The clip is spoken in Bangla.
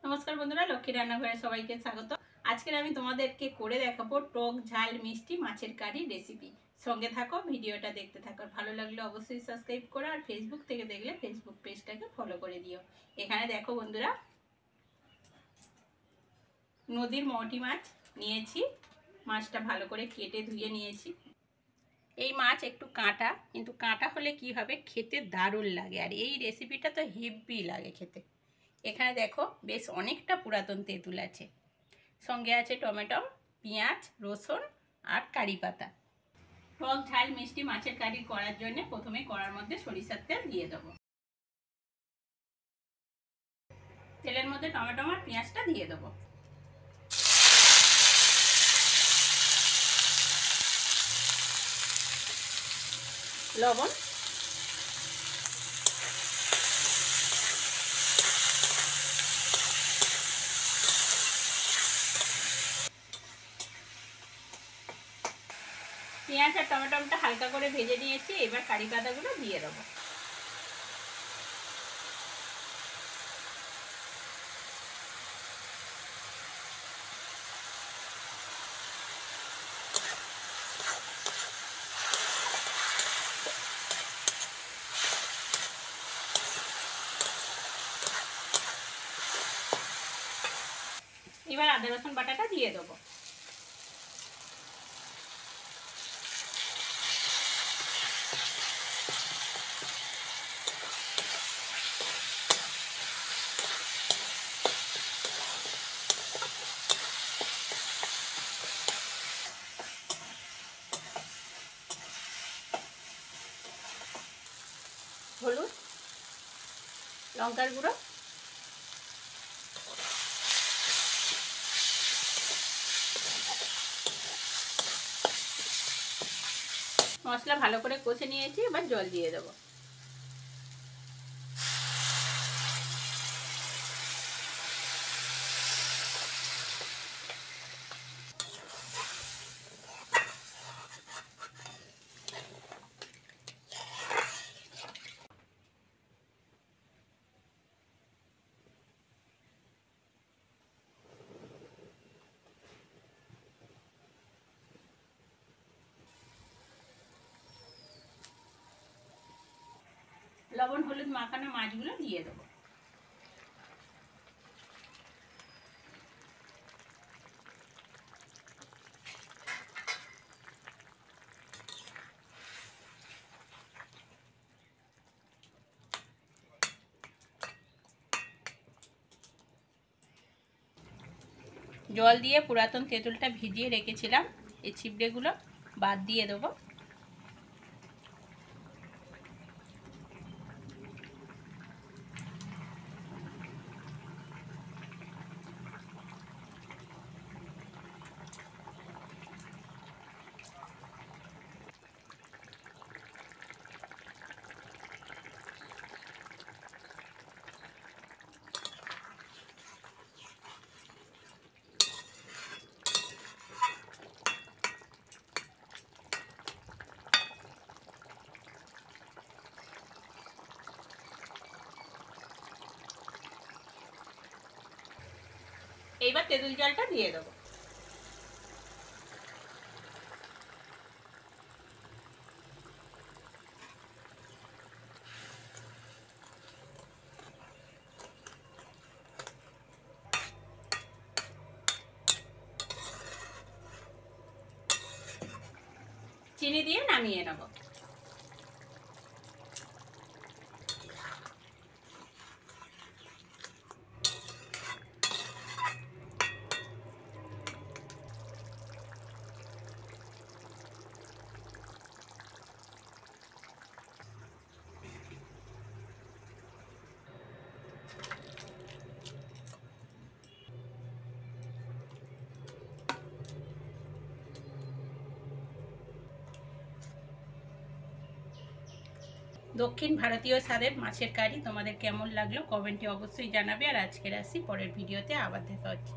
নমস্কার বন্ধুরা, লক্ষ্মী রান্নাঘরে সবাইকে স্বাগত। আজকে আমি তোমাদেরকে করে দেখাবো টক ঝাল মিষ্টি মাছের কারি রেসিপি। সঙ্গে থাকো, ভিডিওটা দেখতে থাকো। ভালো লাগলে অবশ্যই সাবস্ক্রাইব করো, আর ফেসবুক থেকে দেখলে ফেসবুক পেজটাকে ফলো করে দিও। এখানে দেখো বন্ধুরা, নদীর মৌটি মাছ নিয়েছি। মাছটা ভালো করে কেটে ধুয়ে নিয়েছি। এই মাছ একটু কাঁটা, কিন্তু কাঁটা হলে কি হবে, খেতে দারুণ লাগে। আর এই রেসিপিটা তো হেভি লাগে খেতে। এখানে দেখো বেশ অনেকটা পুরাতন তেঁতুল আছে, সঙ্গে আছে টমেটো, পেঁয়াজ, রসুন আর কারি পাতা। টক ঝাল মিষ্টি মাছের কারি করার জন্য প্রথমে কড়ার মধ্যে সরিষার তেল দিয়ে দেবো। তেলের মধ্যে টমেটো আর পেঁয়াজটা দিয়ে দেবো। লবণ, পেঁয়াজ আর টমেটোটা হালকা করে ভেজে নিয়েছি। এবার কারি পাতাগুলো দিয়ে দেবো। এবার আদা রসুন বাটাটা দিয়ে দেবো। হলুদ, লঙ্কার গুঁড়ো, মশলা ভালো করে কষে নিয়েছি। এবার জল দিয়ে দেবো। লবণ হলুদ মাখানো মাছগুলো দিয়ে দেবো। জল দিয়ে পুরাতন তেঁতুলটা ভিজিয়ে রেখেছিলাম, এই ছিবড়েগুলো বাদ দিয়ে দেবো। এইবার তেঁতুল জলটা দিয়ে দেবো। চিনি দিয়ে নামিয়ে নেব। দক্ষিণ ভারতীয় স্বাদের মাছের কারি তোমাদের কেমন লাগলো কমেন্টে অবশ্যই জানাবে। আর আজকের আসি, পরের ভিডিওতে আবার দেখা হচ্ছে।